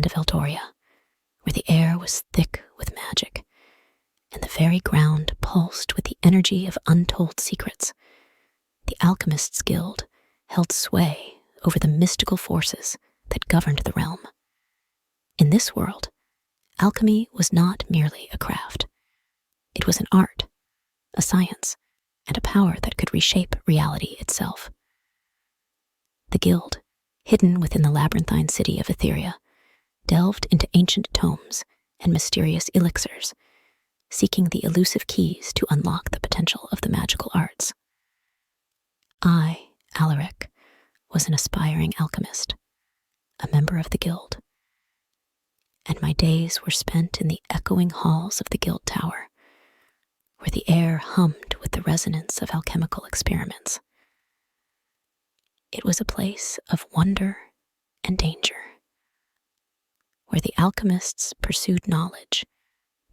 land of Eldoria, where the air was thick with magic, and the very ground pulsed with the energy of untold secrets, the Alchemist's Guild held sway over the mystical forces that governed the realm. In this world, alchemy was not merely a craft. It was an art, a science, and a power that could reshape reality itself. The Guild, hidden within the labyrinthine city of Etheria, delved into ancient tomes and mysterious elixirs, seeking the elusive keys to unlock the potential of the magical arts. I, Alaric, was an aspiring alchemist, a member of the Guild, and my days were spent in the echoing halls of the Guild Tower, where the air hummed with the resonance of alchemical experiments. It was a place of wonder and danger, where the alchemists pursued knowledge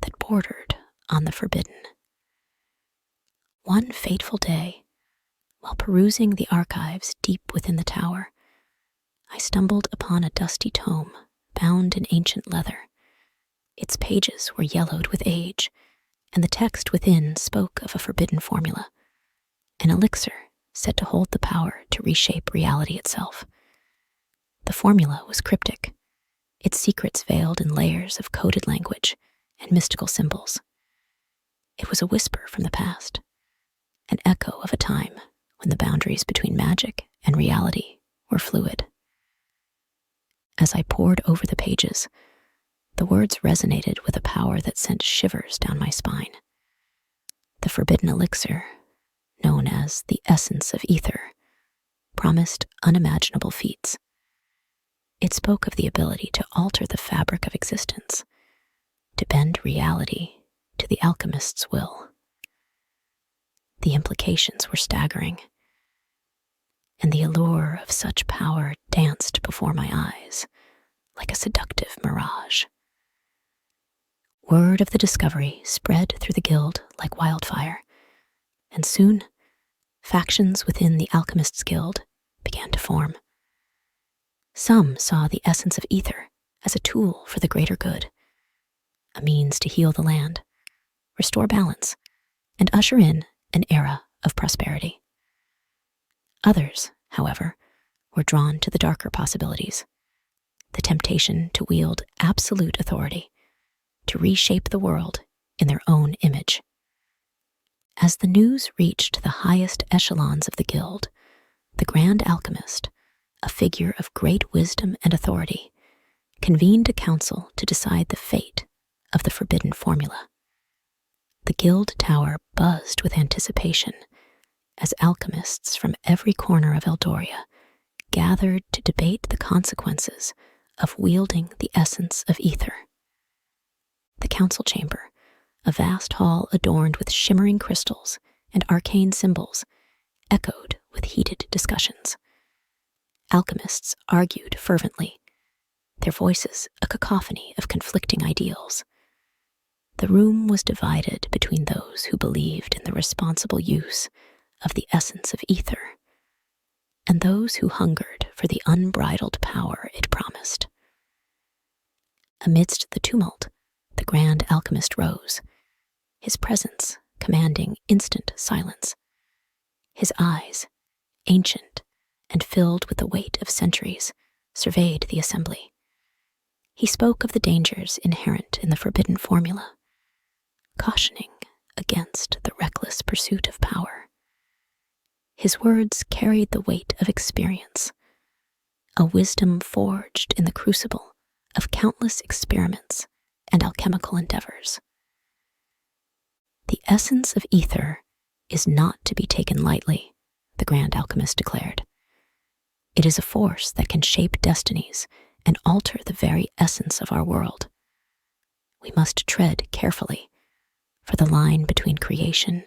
that bordered on the forbidden. One fateful day, while perusing the archives deep within the tower, I stumbled upon a dusty tome bound in ancient leather. Its pages were yellowed with age, and the text within spoke of a forbidden formula, an elixir said to hold the power to reshape reality itself. The formula was cryptic, its secrets veiled in layers of coded language and mystical symbols. It was a whisper from the past, an echo of a time when the boundaries between magic and reality were fluid. As I pored over the pages, the words resonated with a power that sent shivers down my spine. The forbidden elixir, known as the essence of ether, promised unimaginable feats. It spoke of the ability to alter the fabric of existence, to bend reality to the alchemist's will. The implications were staggering, and the allure of such power danced before my eyes like a seductive mirage. Word of the discovery spread through the Guild like wildfire, and soon factions within the Alchemist's Guild began to form. Some saw the essence of ether as a tool for the greater good, a means to heal the land, restore balance, and usher in an era of prosperity. Others, however, were drawn to the darker possibilities, the temptation to wield absolute authority, to reshape the world in their own image. As the news reached the highest echelons of the Guild, the Grand Alchemist, a figure of great wisdom and authority, convened a council to decide the fate of the forbidden formula. The Guild Tower buzzed with anticipation as alchemists from every corner of Eldoria gathered to debate the consequences of wielding the essence of ether. The council chamber, a vast hall adorned with shimmering crystals and arcane symbols, echoed with heated discussions. Alchemists argued fervently, their voices a cacophony of conflicting ideals. The room was divided between those who believed in the responsible use of the essence of ether and those who hungered for the unbridled power it promised. Amidst the tumult, the Grand Alchemist rose, his presence commanding instant silence. His eyes, ancient and filled with the weight of centuries, surveyed the assembly. He spoke of the dangers inherent in the forbidden formula, cautioning against the reckless pursuit of power. His words carried the weight of experience, a wisdom forged in the crucible of countless experiments and alchemical endeavors. The essence of ether is not to be taken lightly, the Grand Alchemist declared. It is a force that can shape destinies and alter the very essence of our world. We must tread carefully, for the line between creation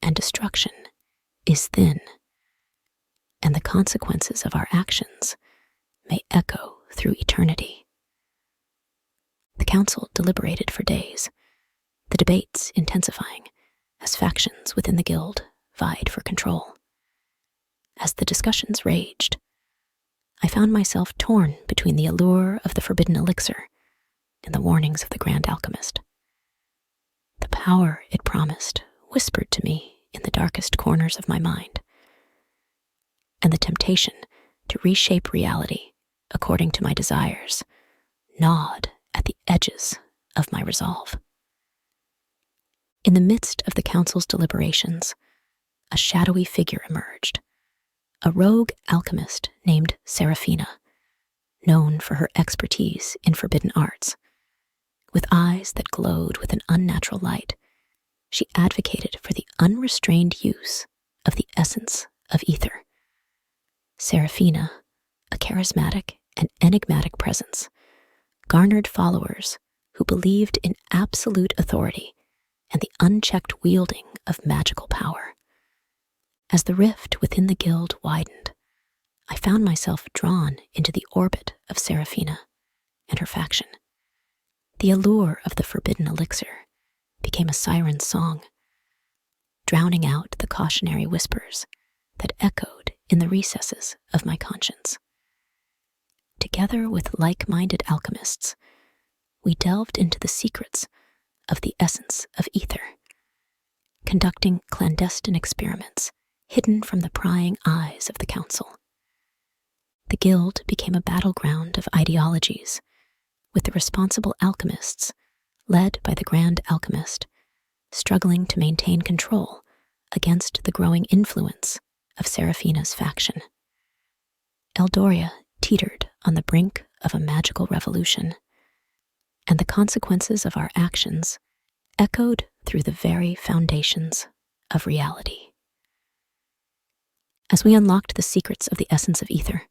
and destruction is thin, and the consequences of our actions may echo through eternity. The council deliberated for days, the debates intensifying as factions within the Guild vied for control. As the discussions raged, I found myself torn between the allure of the forbidden elixir and the warnings of the Grand Alchemist. The power it promised whispered to me in the darkest corners of my mind, and the temptation to reshape reality according to my desires gnawed at the edges of my resolve. In the midst of the council's deliberations, a shadowy figure emerged, a rogue alchemist named Seraphina, known for her expertise in forbidden arts. With eyes that glowed with an unnatural light, she advocated for the unrestrained use of the essence of ether. Seraphina, a charismatic and enigmatic presence, garnered followers who believed in absolute authority and the unchecked wielding of magical power. As the rift within the guild widened, I found myself drawn into the orbit of Seraphina and her faction. The allure of the forbidden elixir became a siren's song, drowning out the cautionary whispers that echoed in the recesses of my conscience. Together with like-minded alchemists, we delved into the secrets of the essence of ether, conducting clandestine experiments hidden from the prying eyes of the council. The guild became a battleground of ideologies, with the responsible alchemists, led by the Grand Alchemist, struggling to maintain control against the growing influence of Seraphina's faction. Eldoria teetered on the brink of a magical revolution, and the consequences of our actions echoed through the very foundations of reality. As we unlocked the secrets of the essence of ether,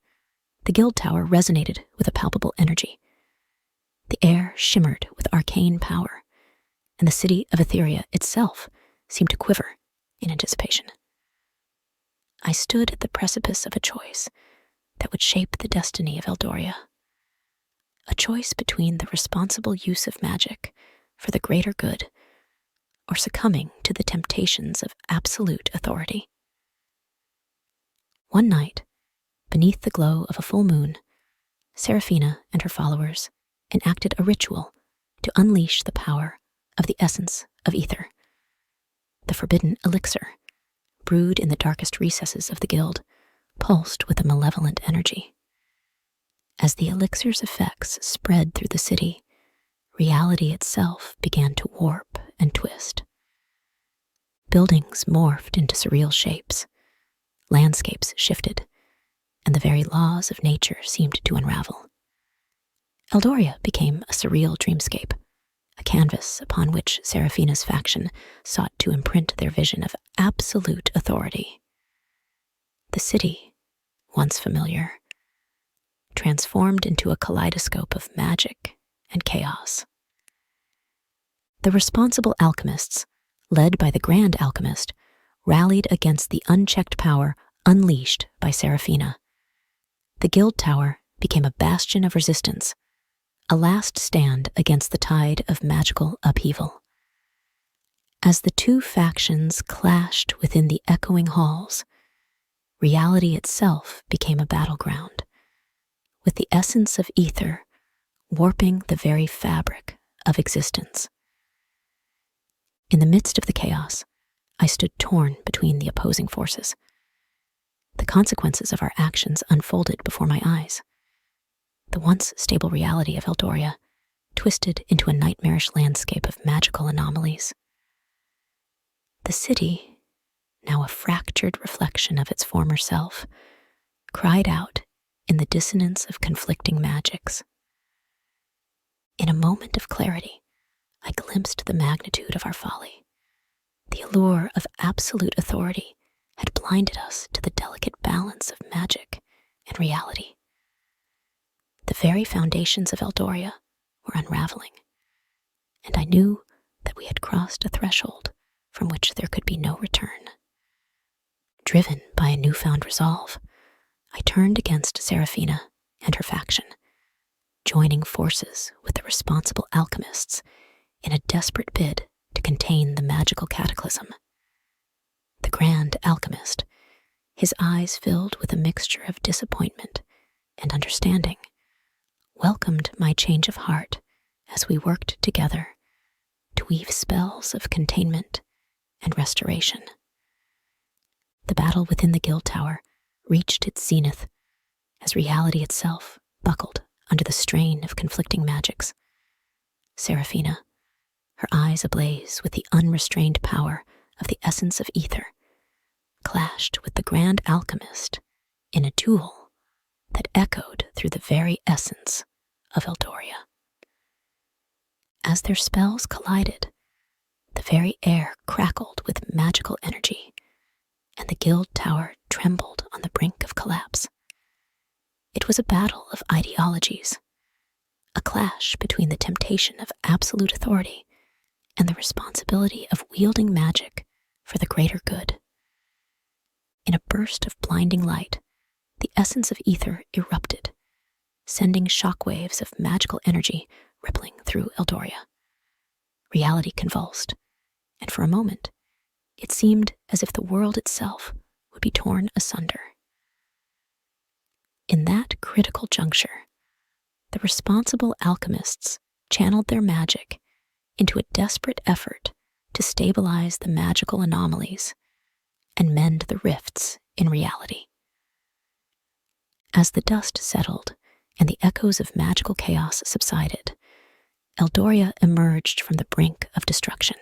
the guild tower resonated with a palpable energy. The air shimmered with arcane power, and the city of Etheria itself seemed to quiver in anticipation. I stood at the precipice of a choice that would shape the destiny of Eldoria. A choice between the responsible use of magic for the greater good or succumbing to the temptations of absolute authority. One night, beneath the glow of a full moon, Seraphina and her followers enacted a ritual to unleash the power of the essence of ether. The forbidden elixir, brewed in the darkest recesses of the guild, pulsed with a malevolent energy. As the elixir's effects spread through the city, reality itself began to warp and twist. Buildings morphed into surreal shapes, landscapes shifted, and the very laws of nature seemed to unravel. Eldoria became a surreal dreamscape, a canvas upon which Seraphina's faction sought to imprint their vision of absolute authority. The city, once familiar, transformed into a kaleidoscope of magic and chaos. The responsible alchemists, led by the Grand Alchemist, rallied against the unchecked power unleashed by Seraphina. The guild tower became a bastion of resistance, a last stand against the tide of magical upheaval. As the two factions clashed within the echoing halls, reality itself became a battleground, with the essence of ether warping the very fabric of existence. In the midst of the chaos, I stood torn between the opposing forces. The consequences of our actions unfolded before my eyes. The once stable reality of Eldoria twisted into a nightmarish landscape of magical anomalies. The city, now a fractured reflection of its former self, cried out in the dissonance of conflicting magics. In a moment of clarity, I glimpsed the magnitude of our folly. The allure of absolute authority had blinded us to the delicate balance of magic and reality. The very foundations of Eldoria were unraveling, and I knew that we had crossed a threshold from which there could be no return. Driven by a newfound resolve, I turned against Seraphina and her faction, joining forces with the responsible alchemists in a desperate bid to contain the magical cataclysm. The Grand Alchemist, his eyes filled with a mixture of disappointment and understanding, welcomed my change of heart as we worked together to weave spells of containment and restoration. The battle within the guild tower reached its zenith as reality itself buckled under the strain of conflicting magics. Seraphina, her eyes ablaze with the unrestrained power of the essence of ether, clashed with the grand alchemist in a duel that echoed through the very essence of Eldoria. As their spells collided, the very air crackled with magical energy, and the guild tower trembled on the brink of collapse. It was a battle of ideologies, a clash between the temptation of absolute authority and the responsibility of wielding magic for the greater good. In a burst of blinding light, the essence of ether erupted, sending shockwaves of magical energy rippling through Eldoria. Reality convulsed, and for a moment, it seemed as if the world itself would be torn asunder. In that critical juncture, the responsible alchemists channeled their magic into a desperate effort to stabilize the magical anomalies and mend the rifts in reality. As the dust settled and the echoes of magical chaos subsided, Eldoria emerged from the brink of destruction.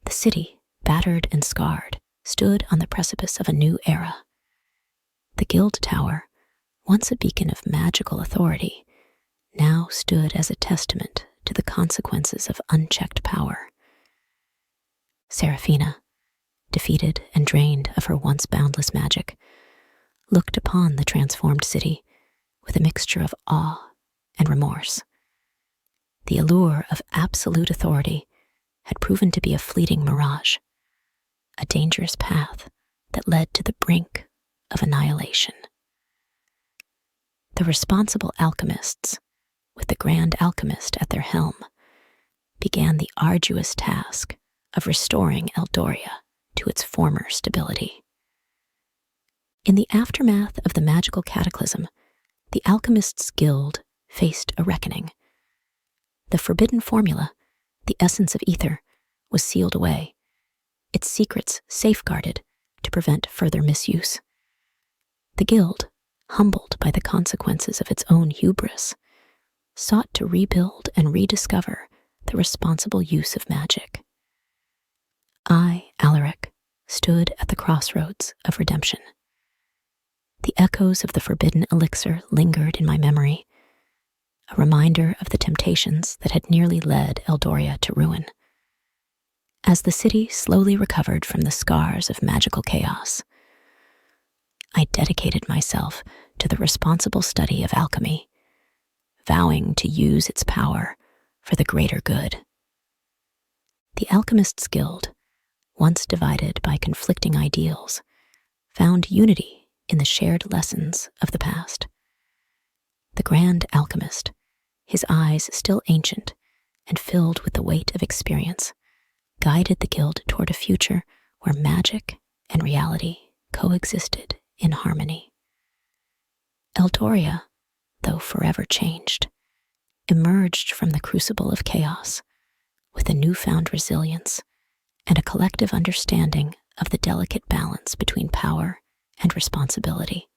The city, battered and scarred, stood on the precipice of a new era. The guild tower, once a beacon of magical authority, now stood as a testament to the consequences of unchecked power. Seraphina, defeated and drained of her once boundless magic, looked upon the transformed city with a mixture of awe and remorse. The allure of absolute authority had proven to be a fleeting mirage, a dangerous path that led to the brink of annihilation. The responsible alchemists, with the grand alchemist at their helm, began the arduous task of restoring Eldoria to its former stability. In the aftermath of the magical cataclysm, the Alchemists' Guild faced a reckoning. The forbidden formula, the essence of ether, was sealed away, its secrets safeguarded to prevent further misuse. The Guild, humbled by the consequences of its own hubris, sought to rebuild and rediscover the responsible use of magic. I, Alaric, stood at the crossroads of redemption. The echoes of the forbidden elixir lingered in my memory, a reminder of the temptations that had nearly led Eldoria to ruin. As the city slowly recovered from the scars of magical chaos, I dedicated myself to the responsible study of alchemy, vowing to use its power for the greater good. The Alchemists' Guild, once divided by conflicting ideals, found unity in the shared lessons of the past. The grand alchemist, his eyes still ancient and filled with the weight of experience, guided the guild toward a future where magic and reality coexisted in harmony. Eldoria, though forever changed, emerged from the crucible of chaos with a newfound resilience and a collective understanding of the delicate balance between power and responsibility.